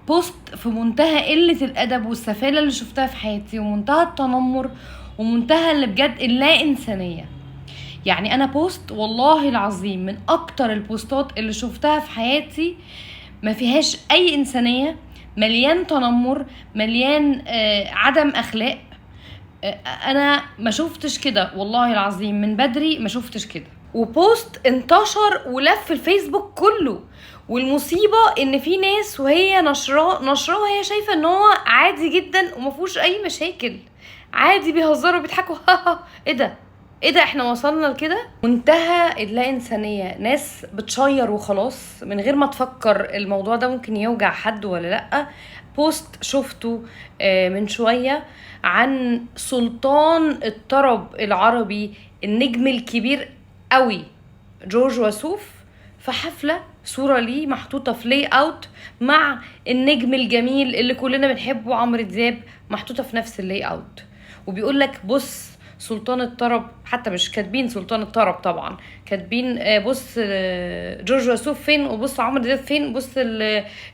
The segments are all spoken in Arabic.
بوست في منتهى قلة الادب والسفالة اللي شفتها في حياتي، ومنتهى التنمر، ومنتهى اللي بجد اللا انسانية. يعني انا بوست والله العظيم من اكتر البوستات اللي شفتها في حياتي ما فيهاش اي انسانية، مليان تنمر، مليان عدم اخلاق. انا ما شفتش كده والله العظيم، من بدري ما شفتش كده. وبوست انتشر ولف الفيسبوك كله، والمصيبة ان في ناس وهي نشراه وهي شايفة ان هو عادي جدا ومفهوش اي مشاكل، عادي بيهزروا بيضحكوا ايه ده، ايه ده، احنا وصلنا لكده. منتهى اللا انسانية، ناس بتشير وخلاص من غير ما تفكر الموضوع ده ممكن يوجع حد ولا لأ. بوست شفته من شوية عن سلطان الطرب العربي، النجم الكبير قوي جورج وسوف، في حفلة صورة ليه محطوطة في لاي اوت مع النجم الجميل اللي كلنا بنحبه عمرو دياب، محطوطة في نفس اللاي اوت. وبيقول لك بص سلطان الطرب، حتى مش كاتبين سلطان الطرب طبعا، كاتبين بص جورج وسوف فين، وبص عمرو دياب فين، بص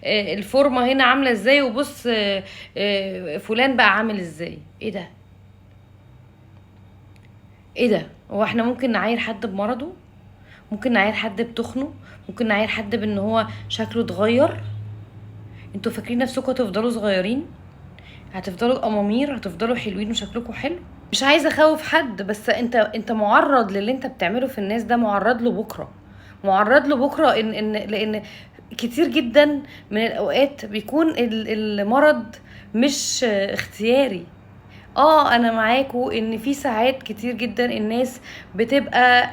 الفورمه هنا عامله ازاي، وبص فلان بقى عامل ازاي. ايه ده، ايه ده؟ هو احنا ممكن نعاير حد بمرضه؟ ممكن نعاير حد بتخنه؟ ممكن نعاير حد بان هو شكله اتغير؟ انتوا فاكرين نفسكم هتفضلوا صغيرين؟ هتفضلوا امامير؟ هتفضلوا حلوين وشكلكم حلو؟ مش عايزه اخوف حد، بس انت معرض للي انت بتعمله في الناس ده، معرض له بكره، معرض له بكره. لان كتير جدا من الاوقات بيكون المرض مش اختياري. انا معاكو ان في ساعات كتير جدا الناس بتبقى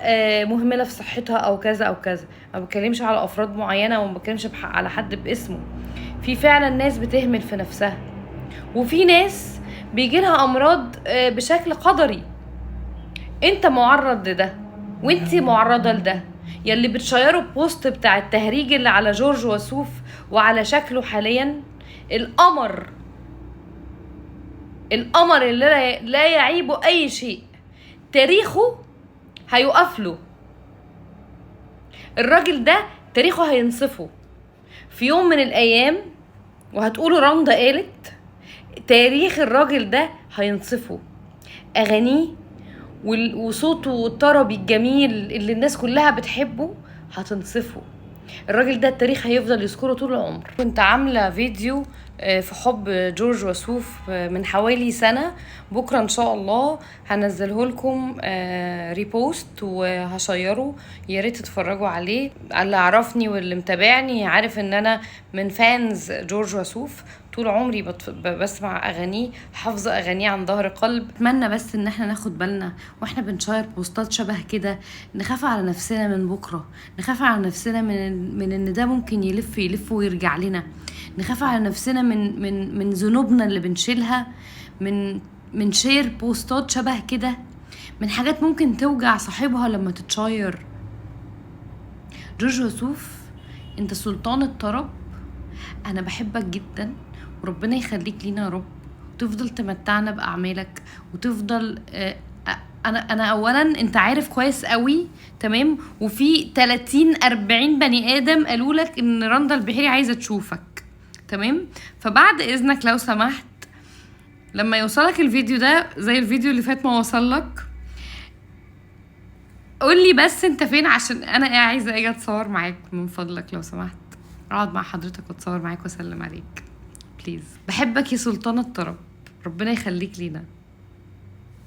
مهمله في صحتها او كذا او كذا، ما بتكلمش على افراد معينه وما بتكلمش على حد باسمه. في فعلا ناس بتهمل في نفسها، وفي ناس بيجيلها امراض بشكل قدري. انت معرض لده وانتي معرضه لده. يلي بتشيروا البوست بتاع التهريج اللي على جورج وسوف وعلى شكله حاليا، القمر اللي لا يعيبه اي شيء، تاريخه هيقف له. الراجل ده تاريخه هينصفه في يوم من الايام، وهتقولوا رندا قالت تاريخ الراجل ده هينصفه. اغانيه وصوته والطربي الجميل اللي الناس كلها بتحبه هتنصفه. الراجل ده التاريخ هيفضل يذكره طول العمر. كنت عاملة فيديو في حب جورج وسوف من حوالي سنة، بكرة ان شاء الله هنزله لكم ريبوست وهشيره، يا ريت تتفرجوا عليه. اللي عرفني واللي متابعني عارف ان انا من فانز جورج وسوف، طول عمري بسمع اغانيه، حافظه اغانيه عن ظهر قلب. اتمنى بس ان احنا ناخد بالنا واحنا بنشير بوستات شبه كده، نخاف على نفسنا من بكره، نخاف على نفسنا من ان ده ممكن يلف ويرجع لنا، نخاف على نفسنا من ذنوبنا اللي بنشيلها من شير بوستات شبه كده، من حاجات ممكن توجع صاحبها لما تتشير. جورج وسوف انت سلطان الطرب، انا بحبك جدا وربنا يخليك لينا يا رب، وتفضل تمتعنا باعمالك، وتفضل انا اولا انت عارف كويس قوي تمام، وفي 30-40 بني ادم قالوا لك ان رندا البحيري عايزه تشوفك تمام. فبعد اذنك لو سمحت لما يوصلك الفيديو ده زي الفيديو اللي فات ما وصلك، قولي بس انت فين، عشان انا عايزه اجي اتصور معاك من فضلك لو سمحت، اقعد مع حضرتك واتصور معاك واسلم عليك بليز. بحبك يا سلطان الطرب، ربنا يخليك لينا.